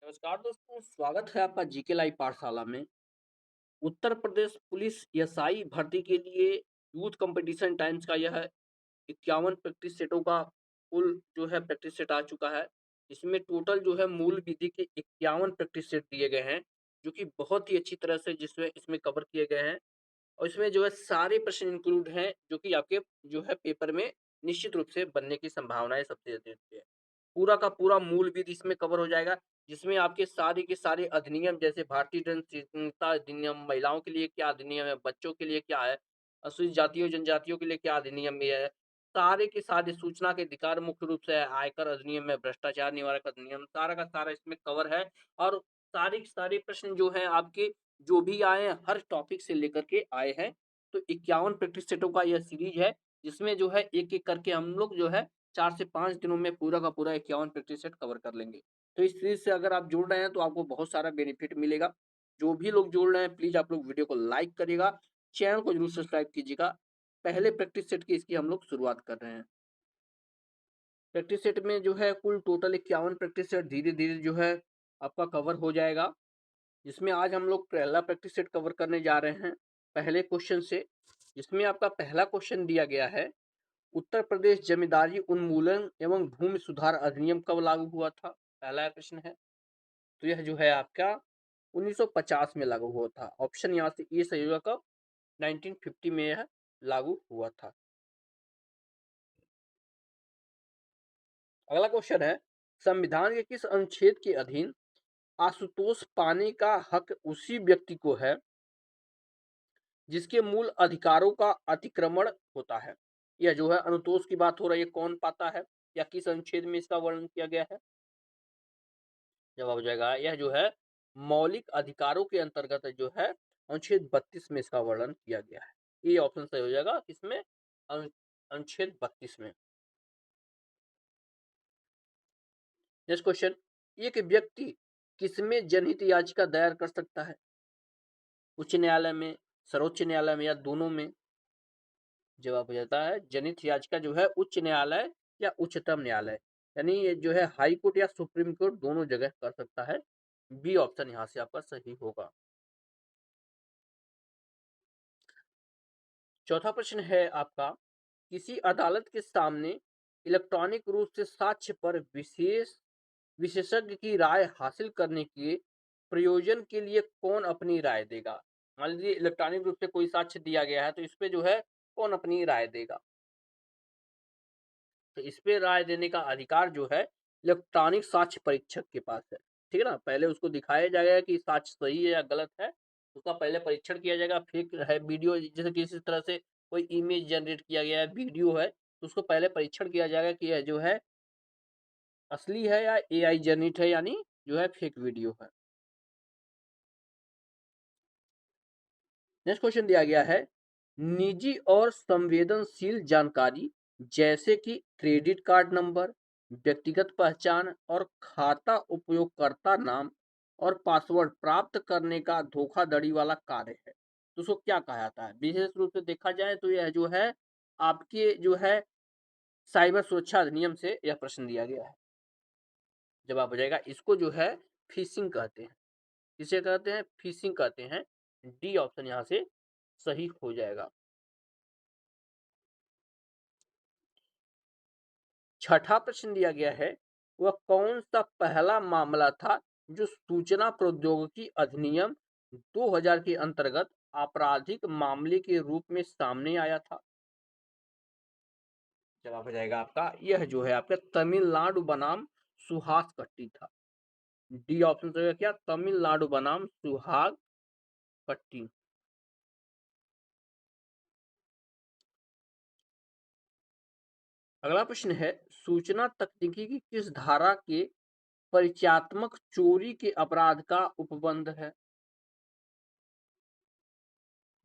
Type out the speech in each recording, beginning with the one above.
नमस्कार दोस्तों, स्वागत है आपका जीके लाइव पाठशाला में। उत्तर प्रदेश पुलिस एसआई भर्ती के लिए यूथ कंपटीशन टाइम्स का यह 51 प्रैक्टिस सेटों का कुल जो है प्रैक्टिस सेट आ चुका है। इसमें टोटल जो है मूल विधि के 51 प्रैक्टिस सेट दिए गए हैं, जो कि बहुत ही अच्छी तरह से जिसमें इसमें कवर किए गए हैं। और इसमें जो है सारे प्रश्न इंक्लूड हैं, जो कि आपके जो है पेपर में निश्चित रूप से बनने की संभावनाएं सबसे अधिक है। पूरा का पूरा मूल विधि इसमें कवर हो जाएगा, जिसमें आपके सारे के सारे अधिनियम जैसे भारतीय दंड संहिता अधिनियम, महिलाओं के लिए क्या अधिनियम है, बच्चों के लिए क्या है, अनुसूचित जातियों जनजातियों के लिए क्या अधिनियम ये है, सारे के सारे सूचना के अधिकार मुख्य रूप से है, आयकर अधिनियम है, भ्रष्टाचार निवारक अधिनियम, सारा का सारा इसमें कवर है। और सारे के सारे प्रश्न जो है आपके जो भी आए हैं, हर टॉपिक से लेकर के आए हैं। तो 51 प्रैक्टिस सेटों का यह सीरीज है, जिसमें जो है एक-एक करके हम लोग जो है 4 से 5 दिनों में पूरा का पूरा 51 प्रैक्टिस सेट कवर कर लेंगे। तो इस सीरीज से अगर आप जुड़ रहे हैं तो आपको बहुत सारा बेनिफिट मिलेगा। जो भी लोग जुड़ रहे हैं प्लीज़ आप लोग वीडियो को लाइक करिएगा, चैनल को ज़रूर सब्सक्राइब कीजिएगा। पहले प्रैक्टिस सेट की इसकी हम लोग शुरुआत कर रहे हैं। प्रैक्टिस सेट में जो है कुल टोटल 51 प्रैक्टिस सेट धीरे-धीरे जो है आपका कवर हो जाएगा। जिसमें आज हम लोग पहला प्रैक्टिस सेट कवर करने जा रहे हैं पहले क्वेश्चन से, जिसमें आपका पहला क्वेश्चन दिया गया है, उत्तर प्रदेश जमींदारी उन्मूलन एवं भूमि सुधार अधिनियम कब लागू हुआ था? पहला प्रश्न है। तो यह जो है आपका 1950 में लागू हुआ था। ऑप्शन यहाँ से ए सही होगा, कब? 1950 में यह लागू हुआ था। अगला क्वेश्चन है, संविधान के किस अनुच्छेद के अधीन आशुतोष पाने का हक उसी व्यक्ति को है जिसके मूल अधिकारों का अतिक्रमण होता है? यह जो है अनुतोष की बात हो रही है, कौन पाता है या किस अनुच्छेद में इसका वर्णन किया गया है? जवाब हो जाएगा यह जो है मौलिक अधिकारों के अंतर्गत जो है अनुच्छेद 32 में इसका वर्णन किया गया है। ये ऑप्शन सही हो जाएगा इसमें, अनुच्छेद 32 में। नेक्स्ट क्वेश्चन, एक व्यक्ति किसमें जनहित याचिका दायर कर सकता है? उच्च न्यायालय में, सर्वोच्च न्यायालय में या दोनों में? जवाब हो जाता है जनहित याचिका जो है उच्च न्यायालय या उच्चतम न्यायालय, यानी ये जो है हाई कोर्ट या सुप्रीम कोर्ट दोनों जगह कर सकता है। बी ऑप्शन यहाँ से आपका सही होगा। चौथा प्रश्न है आपका, किसी अदालत के सामने इलेक्ट्रॉनिक रूप से साक्ष्य पर विशेषज्ञ की राय हासिल करने के प्रयोजन के लिए कौन अपनी राय देगा? मान लीजिए इलेक्ट्रॉनिक रूप से कोई साक्ष्य दिया गया है, तो इस पे जो है कौन अपनी राय देगा? तो इस पे राय देने का अधिकार जो है इलेक्ट्रॉनिक साक्ष्य परीक्षक के पास है। ठीक है ना, पहले उसको दिखाया जाएगा कि साक्ष्य सही है या गलत है, उसका पहले परीक्षण किया जाएगा। फेक है वीडियो, जैसे किसी तरह से कोई इमेज जनरेट किया गया है, वीडियो है, तो उसको पहले परीक्षण किया जाएगा कि यह जो है असली है या एआई जनरेट है, यानी जो है फेक वीडियो है। नेक्स्ट क्वेश्चन दिया गया है, निजी और संवेदनशील जानकारी जैसे कि क्रेडिट कार्ड नंबर, व्यक्तिगत पहचान और खाता उपयोगकर्ता नाम और पासवर्ड प्राप्त करने का धोखाधड़ी वाला कार्य है, तो उसको क्या कहा जाता है? विशेष रूप से देखा जाए तो यह जो है आपके जो है साइबर सुरक्षा अधिनियम से यह प्रश्न दिया गया है। जवाब हो जाएगा इसको जो है फिशिंग कहते हैं। किसे कहते हैं? फिशिंग कहते हैं। डी ऑप्शन यहाँ से सही हो जाएगा। छठा प्रश्न दिया गया है, वह कौन सा पहला मामला था जो सूचना प्रौद्योगिकी अधिनियम 2000 के अंतर्गत आपराधिक मामले के रूप में सामने आया था? जवाब हो जाएगा आपका यह जो है आपका तमिलनाडु बनाम सुहास कट्टी था। डी ऑप्शन से क्या, तमिलनाडु बनाम सुहाग कट्टी। अगला प्रश्न है, सूचना तकनीकी की किस धारा के परिचयात्मक चोरी के अपराध का उपबंध है?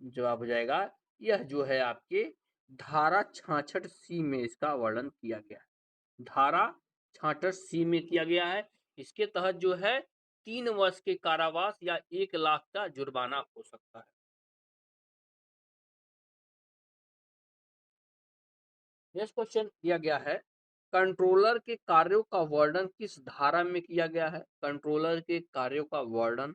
जवाब हो जाएगा यह जो है आपके धारा 66 सी में इसका वर्णन किया गया है। धारा 66 सी में किया गया है। इसके तहत जो है 3 वर्ष के कारावास या 1 लाख का जुर्माना हो सकता है। नेक्स्ट क्वेश्चन दिया गया है, कंट्रोलर के कार्यों का वर्णन किस धारा में किया गया है? कंट्रोलर के कार्यों का वर्णन,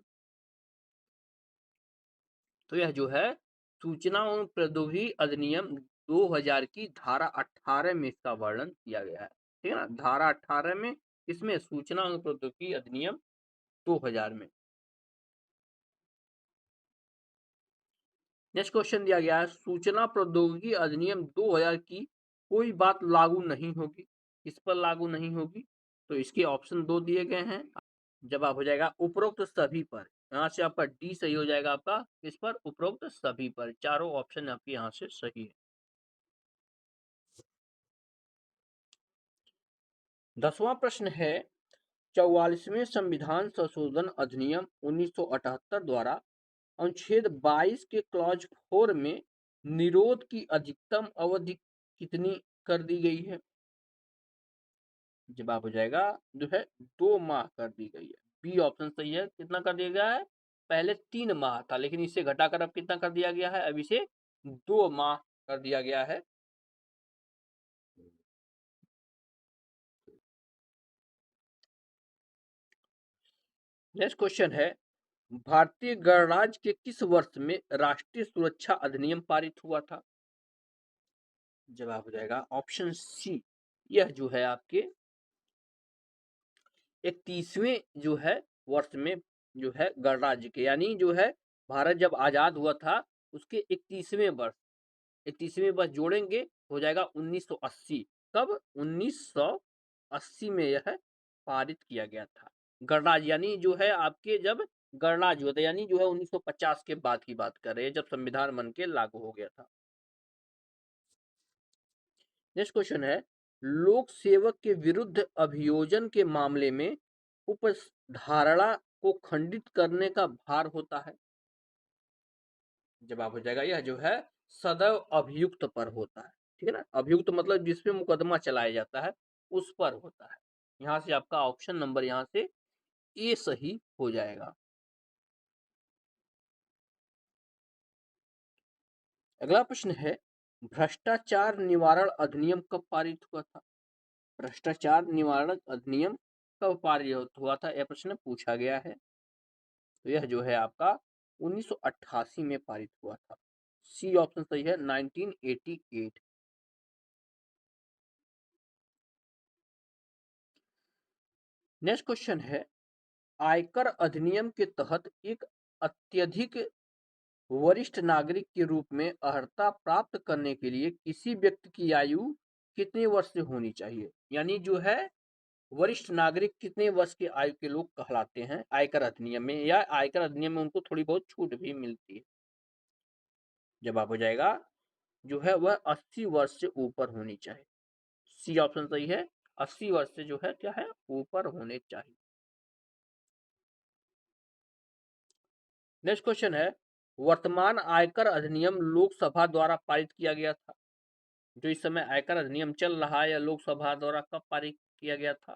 तो यह जो है सूचना एवं प्रौद्योगिकी अधिनियम 2000 की धारा 18 में इसका वर्णन किया गया है। ठीक है ना, धारा 18 में, इसमें सूचना एवं प्रौद्योगिकी अधिनियम 2000 में। नेक्स्ट क्वेश्चन दिया गया है, सूचना प्रौद्योगिकी अधिनियम 2000 की कोई बात लागू नहीं होगी, किस पर लागू नहीं होगी? तो इसके ऑप्शन दो दिए गए हैं। जवाब हो जाएगा उपरोक्त सभी पर। यहाँ से आपका डी सही हो जाएगा, आपका किस पर? उपरोक्त सभी पर। चारों ऑप्शन आपके यहाँ से सही है। 10वां प्रश्न है, 44वें संविधान संशोधन अधिनियम 1978 द्वारा अनुच्छेद 22 के क्लॉज 4 में निरोध की अधिकतम अवधि कितनी कर दी गई है? जवाब हो जाएगा जो है 2 माह कर दी गई है। बी ऑप्शन सही है। कितना कर दिया गया है? पहले 3 माह था, लेकिन इसे घटाकर अब कितना कर दिया गया है? अब इसे 2 माह कर दिया गया है। नेक्स्ट क्वेश्चन है, भारतीय गणराज्य के किस वर्ष में राष्ट्रीय सुरक्षा अधिनियम पारित हुआ था? जवाब हो जाएगा ऑप्शन सी, यह जो है आपके 31वें जो है वर्ष में जो है गणराज्य के, यानी जो है भारत जब आजाद हुआ था उसके 31वें वर्ष, 31वें वर्ष जोड़ेंगे हो जाएगा 1980। कब? 1980 में यह पारित किया गया था गणराज्य, यानी जो है आपके जब गणराज्य हुआ था, यानी जो है 1950 के बाद की बात कर रहे हैं, जब संविधान बन के लागू हो गया था। नेक्स्ट क्वेश्चन है, लोक सेवक के विरुद्ध अभियोजन के मामले में उपधारणा को खंडित करने का भार होता है? जवाब हो जाएगा यह जो है सदैव अभियुक्त पर होता है। ठीक है ना, अभियुक्त मतलब जिसपे मुकदमा चलाया जाता है उस पर होता है। यहाँ से आपका ऑप्शन नंबर यहाँ से ए सही हो जाएगा। अगला प्रश्न है, भ्रष्टाचार निवारण अधिनियम कब पारित हुआ था? भ्रष्टाचार निवारण अधिनियम कब पारित हुआ था, यह प्रश्न पूछा गया है। तो यह जो है आपका 1988 में पारित हुआ था। सी ऑप्शन सही है, 1988। नेक्स्ट क्वेश्चन है, आयकर अधिनियम के तहत एक अत्यधिक वरिष्ठ नागरिक के रूप में अर्हता प्राप्त करने के लिए किसी व्यक्ति की आयु कितने वर्ष से होनी चाहिए? यानी जो है वरिष्ठ नागरिक कितने वर्ष के आयु के लोग कहलाते हैं आयकर अधिनियम में, या आयकर अधिनियम में उनको थोड़ी बहुत छूट भी मिलती है? जवाब हो जाएगा जो है वह 80 वर्ष से ऊपर होनी चाहिए। सी ऑप्शन सही है, 80 वर्ष से जो है क्या है ऊपर होने चाहिए। नेक्स्ट क्वेश्चन है, वर्तमान आयकर अधिनियम लोकसभा द्वारा पारित किया गया था। जो इस समय आयकर अधिनियम चल रहा है या लोकसभा द्वारा कब पारित किया गया था?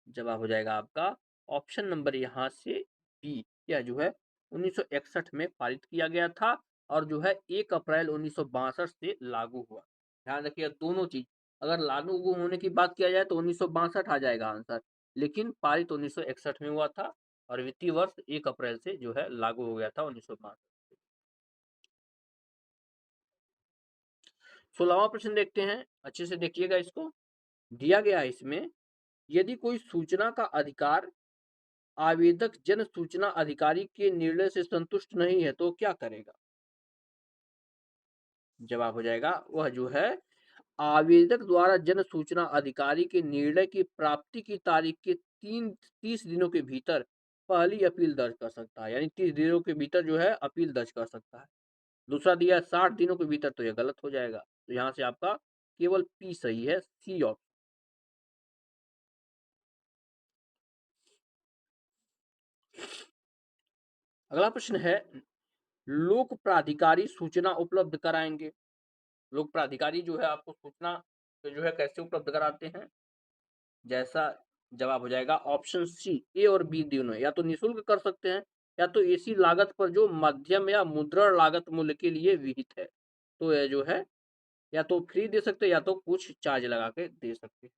जवाब हो जाएगा आपका ऑप्शन नंबर यहाँ से बी, यह जो है 1961 में पारित किया गया था और जो है 1 अप्रैल 1962 से लागू हुआ। ध्यान रखिए दोनों चीज, अगर लागू होने की बात किया जाए तो 1962 आ जाएगा आंसर, लेकिन पारित 1961 में हुआ था और वित्तीय वर्ष 1 अप्रैल से जो है लागू हो गया था 1962। 16वां प्रश्न देखते हैं, अच्छे से देखिएगा इसको। दिया गया है इसमें, यदि कोई सूचना का अधिकार आवेदक जन सूचना अधिकारी के निर्णय से संतुष्ट नहीं है तो क्या करेगा? जवाब हो जाएगा वह जो है आवेदक द्वारा जन सूचना अधिकारी के निर्णय की प्राप्ति की तारीख के 30 दिनों के भीतर पहली अपील दर्ज कर सकता है, यानी 30 दिनों के भीतर जो है अपील दर्ज कर सकता है। दूसरा दिया है 60 दिनों के भीतर, तो यह गलत हो जाएगा। तो यहाँ से आपका केवल पी सही है, सी ऑप्शन। अगला प्रश्न है, लोक प्राधिकारी सूचना उपलब्ध कराएंगे। लोक प्राधिकारी जो है आपको सूचना तो जो है कैसे उपलब्ध कराते हैं? जैसा जवाब हो जाएगा ऑप्शन सी, ए और बी दोनों, या तो निःशुल्क कर सकते हैं या तो ऐसी लागत पर जो मध्यम या मुद्रण लागत मूल्य के लिए विहित है। तो यह जो है या तो फ्री दे सकते हैं या तो कुछ चार्ज लगा के दे सकते हैं।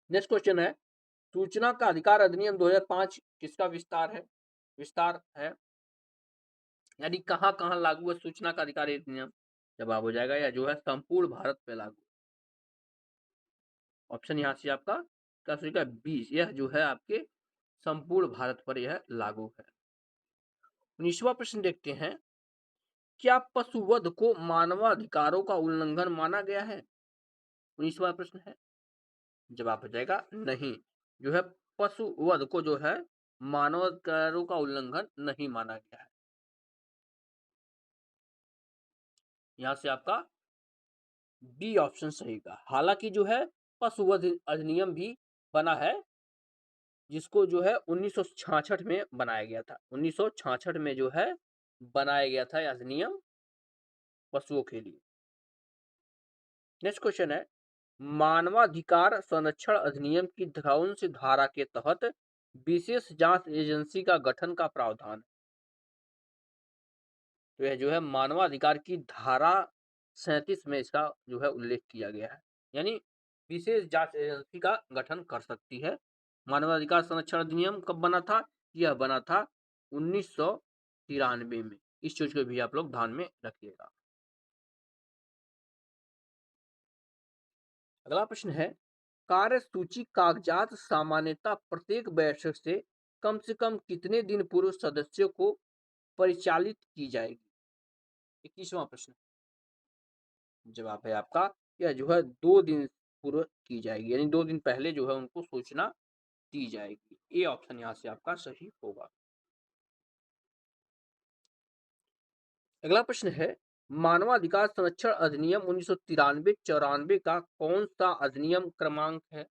नेक्स्ट क्वेश्चन है, सूचना का अधिकार अधिनियम 2005 किसका विस्तार है, यानी कहाँ कहाँ लागू है सूचना का अधिकार अधिनियम। जवाब हो जाएगा या जो है संपूर्ण भारत पे लागू। ऑप्शन यहाँ से आपका क्या सोचेगा 20, यह जो है आपके संपूर्ण भारत पर यह लागू है। 19वां प्रश्न देखते हैं, क्या पशुवध को मानवाधिकारों का उल्लंघन माना गया है। 19वां प्रश्न है, जवाब हो जाएगा नहीं, जो है पशुवध को जो है मानवाधिकारों का उल्लंघन नहीं माना गया है। यहां से आपका डी ऑप्शन सही का। हालांकि जो है पशुवध अधिनियम भी बना है, जिसको जो है 1966 में बनाया गया था। 1966 में जो है बनाया गया था यह अधिनियम पशुओं के लिए। नेक्स्ट क्वेश्चन है, मानवाधिकार संरक्षण अधिनियम की कौन सी धारा के तहत विशेष जांच एजेंसी का गठन का प्रावधान है। तो यह जो है मानवाधिकार की धारा 37 में इसका जो है उल्लेख किया गया है, यानी विशेष जांच एजेंसी का गठन कर सकती है। मानवाधिकार संरक्षण अधिनियम कब बना था, यह बना था 1993 में। इस चीज को भी आप लोग ध्यान में रखिएगा। अगला प्रश्न है, कार्यसूची कागजात सामान्यतः प्रत्येक बैठक से कम कितने दिन पूर्व सदस्यों को परिचालित की जाएगी। 21वां प्रश्न, जवाब है आपका यह जो है 2 दिन पूर्व की जाएगी, यानी 2 दिन पहले जो है उनको सूचना दी जाएगी। ये ऑप्शन यहाँ से आपका सही होगा। अगला प्रश्न है, मानवाधिकार संरक्षण अधिनियम 1993-94 का कौन सा अधिनियम क्रमांक है।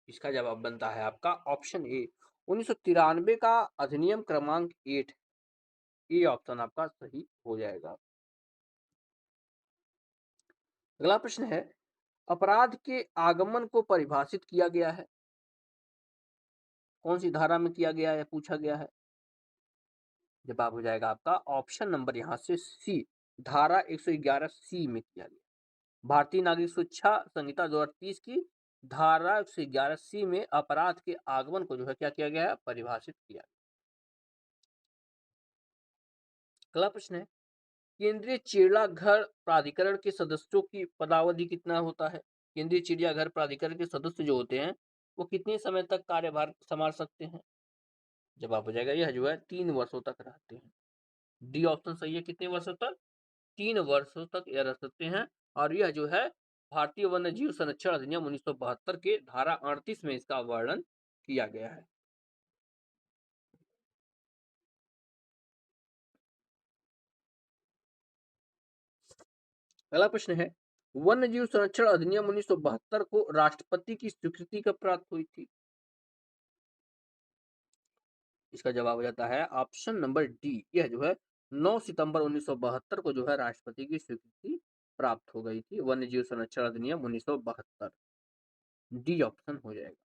इसका जवाब बनता है आपका ऑप्शन ए, 1993 का अधिनियम क्रमांक 8। ये ऑप्शन आपका सही हो जाएगा। अगला प्रश्न है, अपराध के आगमन को परिभाषित किया गया है, कौन सी धारा में किया गया है पूछा गया है। जवाब हो जाएगा आपका ऑप्शन नंबर यहाँ से सी, धारा 111 सी में किया गया। भारतीय नागरिक सुरक्षा संहिता 2030 की धारा 111 सी में अपराध के आगमन को जो है क्या किया गया है, परिभाषित किया। अगला प्रश्न है, केंद्रीय चिड़ियाघर प्राधिकरण के सदस्यों की पदावधि कितना होता है। केंद्रीय चिड़ियाघर प्राधिकरण के सदस्य जो होते हैं वो कितने समय तक कार्यभार संभाल सकते हैं। जवाब हो जाएगा यह जो है 3 वर्षों तक रहते हैं। डी ऑप्शन सही है, कितने वर्षों तक, 3 वर्षों तक यह रह सकते हैं। और यह जो है भारतीय वन्य जीव संरक्षण अधिनियम 1972 के धारा 38 में इसका वर्णन किया गया है। अगला प्रश्न है, वन्य जीव संरक्षण अधिनियम 1972 को राष्ट्रपति की स्वीकृति कब प्राप्त हुई थी। इसका जवाब हो जाता है ऑप्शन नंबर डी, यह जो है 9 सितंबर 1972 को जो है राष्ट्रपति की स्वीकृति प्राप्त हो गई थी, वन्य जीव संरक्षण अधिनियम 1972। डी ऑप्शन हो जाएगा।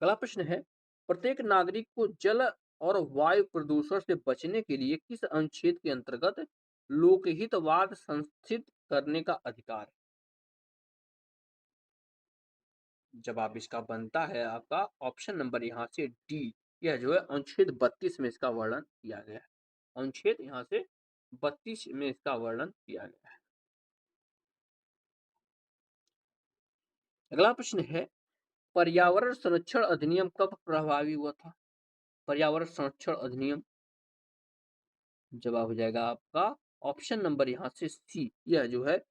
अगला प्रश्न है, प्रत्येक नागरिक को जल और वायु प्रदूषण से बचने के लिए किस अनुच्छेद के अंतर्गत लोकहितवाद संस्थित करने का अधिकार है। जवाब इसका बनता है आपका ऑप्शन नंबर यहाँ से डी, यह जो है अनुच्छेद 32 में इसका वर्णन किया गया है। अनुच्छेद यहाँ से 32 में इसका वर्णन किया गया है। अगला प्रश्न है, पर्यावरण संरक्षण अधिनियम कब प्रभावी हुआ था। पर्यावरण संरक्षण अधिनियम, जवाब हो जाएगा आपका ऑप्शन नंबर यहाँ से सी, यह जो है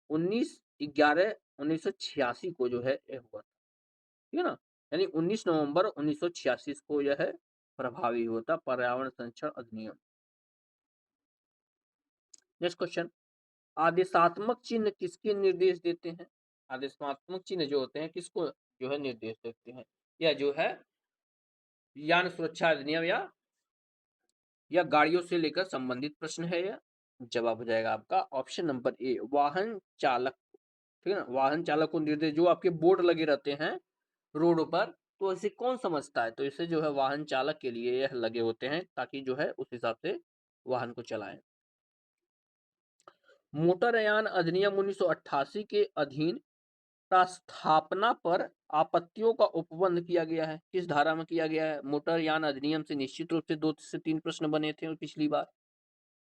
19/11/1986 को जो है यह हुआ था, ठीक है ना, यानी 19 नवंबर 1986 को यह है प्रभावी हुआ था पर्यावरण संरक्षण अधिनियम। नेक्स्ट क्वेश्चन, आदेशात्मक चिन्ह किसके निर्देश देते हैं। आदेशात्मक चिन्ह जो होते हैं किसको जो है निर्देश देते हैं। यह जो है यान सुरक्षा अधिनियम या गाड़ियों से लेकर संबंधित प्रश्न है यह। जवाब हो जाएगा आपका ऑप्शन नंबर ए, वाहन चालक। ठीक है ना, वाहन चालक को निर्देश, जो आपके बोर्ड लगे रहते हैं रोड पर, तो इसे कौन समझता है? तो इसे जो है वाहन चालक के लिए यह लगे होते हैं, ताकि जो है उस हिसाब से वाहन को चलाएं। मोटरयान अधिनियम 1988 के अधीन प्रस्थापना पर आपत्तियों का उपबंध किया गया है, किस धारा में किया गया है? मोटरयान अधिनियम से निश्चित रूप से 2 से 3 प्रश्न बने थे पिछली बार।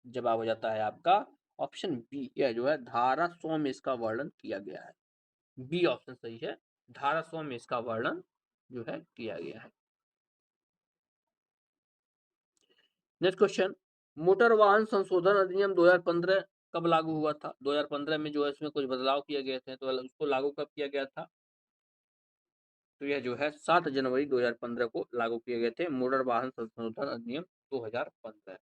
जवाब हो जाता है आपका ऑप्शन बी, यह जो है धारा 100 में इसका वर्णन किया गया है। बी ऑप्शन सही है, धारा 100 में इसका वर्णन जो है किया गया है। नेक्स्ट क्वेश्चन, मोटर वाहन संशोधन अधिनियम 2015 कब लागू हुआ था? 2015 में जो है इसमें कुछ बदलाव किए गए थे, तो उसको लागू कब किया गया था? तो यह जो है 7 जनवरी 2015 को लागू किए गए थे मोटर वाहन संशोधन अधिनियम 2015।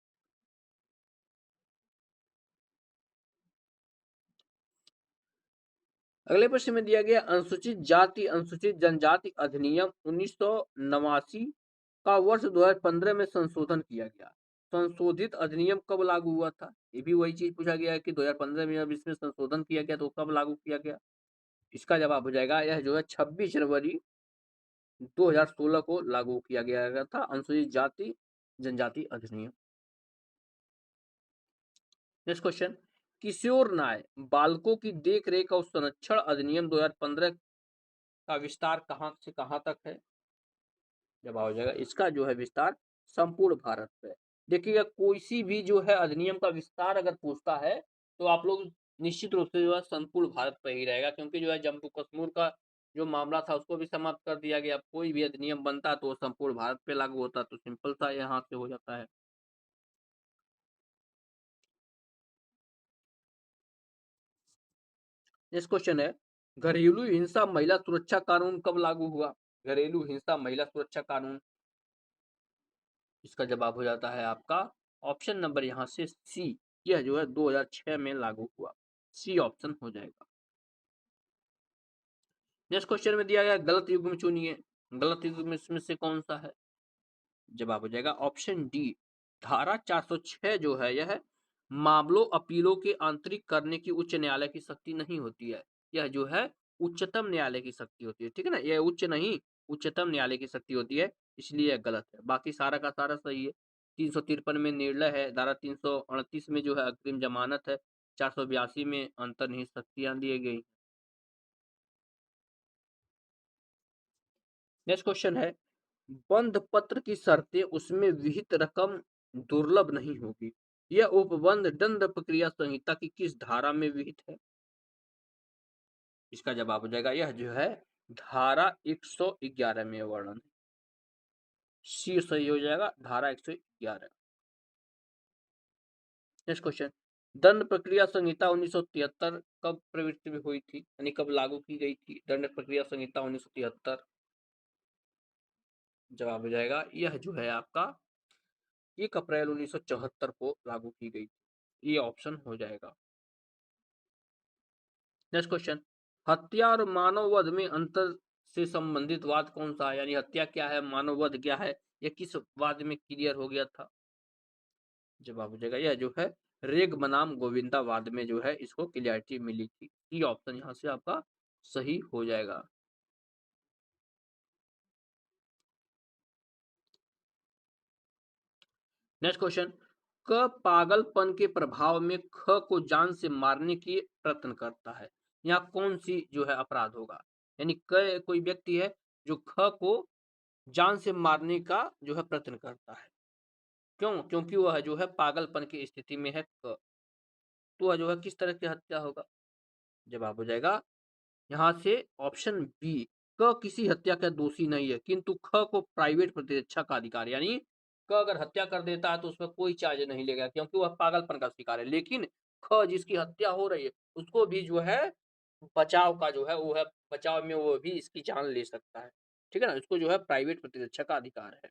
अगले प्रश्न में दिया गया, अनुसूचित जाति अनुसूचित जनजाति अधिनियम 1989 का वर्ष 2015 में संशोधन किया गया। संशोधित अधिनियम कब लागू हुआ था? ये भी वही चीज पूछा गया है कि 2015 में जब इसमें संशोधन किया गया तो कब लागू किया गया? इसका जवाब हो जाएगा, यह जो है 26 जनवरी 2016 को लागू किया गया था अनुसूचित जाति जनजाति अधिनियम। नेक्स्ट क्वेश्चन, किशोर न्याय बालकों की देख रेख और संरक्षण अधिनियम 2015 का विस्तार कहां से कहां तक है? जवाब हो जाएगा, इसका जो है विस्तार संपूर्ण भारत पे। देखिएगा, कोई सी भी जो है अधिनियम का विस्तार अगर पूछता है तो आप लोग निश्चित रूप से जो है संपूर्ण भारत पे ही रहेगा, क्योंकि जो है जम्मू कश्मीर का जो मामला था उसको भी समाप्त कर दिया गया। कोई भी अधिनियम बनता तो संपूर्ण भारत पे लागू होता, तो सिंपल सा यहाँ से हो जाता है। नेक्स्ट क्वेश्चन है, घरेलू हिंसा महिला सुरक्षा कानून कब लागू हुआ? घरेलू हिंसा महिला सुरक्षा कानून, इसका जवाब हो जाता है आपका ऑप्शन नंबर यहाँ से सी, यह जो है 2006 में लागू हुआ। सी ऑप्शन हो जाएगा। नेक्स्ट क्वेश्चन में दिया गया, गलत युग्म चुनिए। गलत युग्म इसमें से कौन सा है? जवाब हो जाएगा ऑप्शन डी, धारा 406 जो है यह मामलों अपीलों के आंतरिक करने की उच्च न्यायालय की शक्ति नहीं होती है। यह जो है उच्चतम न्यायालय की शक्ति होती है। ठीक है ना, यह उच्च नहीं उच्चतम न्यायालय की शक्ति होती है, इसलिए यह गलत है। बाकी सारा का सारा सही है। 353 में निर्णय है, धारा 338 में जो है अग्रिम जमानत है, 482 में अंतर्निहित शक्तियां दी गई। नेक्स्ट क्वेश्चन है, बंध पत्र की शर्तें उसमें विहित रकम दुर्लभ नहीं होगी, यह उपबंध दंड प्रक्रिया संहिता की किस धारा में विहित है? इसका जवाब हो जाएगा, यह जो है धारा 111 में वर्णन। सी सही हो जाएगा, धारा 111। नेक्स्ट क्वेश्चन, दंड प्रक्रिया संहिता 1973 कब प्रवृत्ति में हुई थी, यानी कब लागू की गई थी दंड प्रक्रिया संहिता 1973? जवाब हो जाएगा, यह जो है आपका 1 अप्रैल 1974 को लागू की गई। ये ऑप्शन हो जाएगा। नेक्स्ट क्वेश्चन, हत्या और मानव वध में अंतर से संबंधित वाद कौन सा है? यानी हत्या क्या है, मानव वध क्या है, ये किस वाद में क्लियर हो गया था? जवाब हो जाएगा, यह जो है रेग बनाम गोविंदा वाद में जो है इसको क्लियरिटी मिली थी। ये ऑप्शन यहाँ से आपका सही हो जाएगा। नेक्स्ट क्वेश्चन, क पागलपन के प्रभाव में ख को जान से मारने की प्रयत्न करता है, यहाँ कौन सी जो है अपराध होगा? यानी क कोई व्यक्ति है जो ख को जान से मारने का जो है प्रयत्न करता है, क्यों? क्योंकि वह जो है पागलपन की स्थिति में है क, तो वह जो है किस तरह की हत्या होगा? जवाब हो जाएगा यहाँ से ऑप्शन बी, क किसी हत्या का दोषी नहीं है, किंतु ख को प्राइवेट प्रतिरक्षा का अधिकार, यानी क अगर हत्या कर देता है तो उसमें कोई चार्ज नहीं लेगा, क्योंकि वह पागलपन का शिकार है। लेकिन ख जिसकी हत्या हो रही है उसको भी जो है बचाव का जो है वो है, बचाव में वो भी इसकी जान ले सकता है। ठीक है ना, इसको जो है प्राइवेट प्रतिरक्षा का अधिकार है।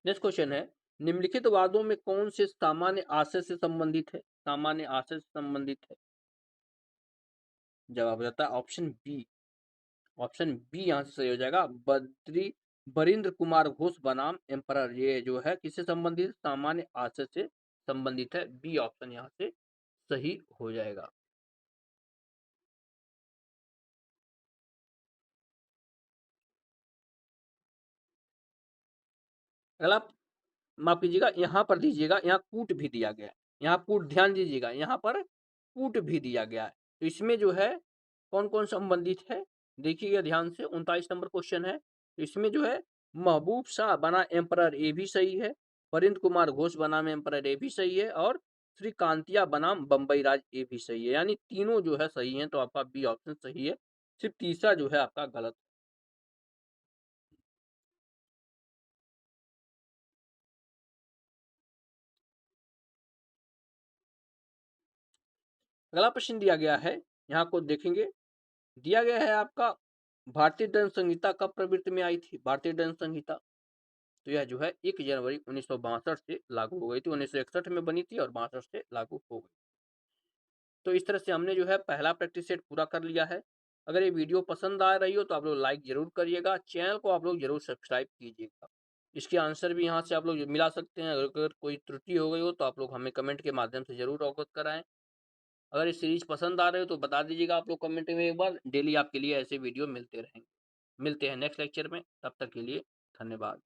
नेक्स्ट क्वेश्चन है, निम्नलिखित वादों में कौन से सामान्य आशय से संबंधित है? सामान्य आशय से संबंधित है। जवाब हो जाता है ऑप्शन बी। ऑप्शन बी यहाँ से सही हो जाएगा, बद्री बरिंद्र कुमार घोष बनाम एम्परर, ये जो है किससे संबंधित, सामान्य आशय से संबंधित है। बी ऑप्शन यहाँ से सही हो जाएगा। अगला, माफ कीजिएगा, यहाँ पर दीजिएगा, यहाँ कूट भी दिया गया है, यहाँ कूट ध्यान दीजिएगा, यहाँ पर कूट भी दिया गया है। तो इसमें जो है कौन कौन संबंधित है, देखिएगा ध्यान से। 39 नंबर क्वेश्चन है। तो इसमें जो है महबूब शाह बना एम्परर, ये भी सही है। परिंद कुमार घोष बनाम एम्परर, ये भी सही है। और श्री कांतिया बनाम बम्बई राज, ये भी सही है। यानी तीनों जो है सही है, तो आपका बी ऑप्शन सही है। सिर्फ तीसरा जो है आपका गलत। अगला प्रश्न दिया गया है, यहाँ को देखेंगे। दिया गया है आपका, भारतीय दंड संहिता कब प्रवृत्ति में आई थी। भारतीय दंड संहिता, तो यह जो है 1 जनवरी 1962 से लागू हो गई थी। 1961 में बनी थी और 62 से लागू हो गई। तो इस तरह से हमने जो है पहला प्रैक्टिस सेट पूरा कर लिया है। अगर ये वीडियो पसंद आ रही हो तो आप लोग लाइक जरूर करिएगा, चैनल को आप लोग जरूर सब्सक्राइब कीजिएगा। इसके आंसर भी यहाँ से आप लोग मिला सकते हैं। अगर कोई त्रुटि हो गई हो तो आप लोग हमें कमेंट के माध्यम से जरूर अवगत कराएं। अगर ये सीरीज पसंद आ रहे हो तो बता दीजिएगा आप लोग कमेंट में एक बार। डेली आपके लिए ऐसे वीडियो मिलते रहेंगे। मिलते हैं नेक्स्ट लेक्चर में, तब तक के लिए धन्यवाद।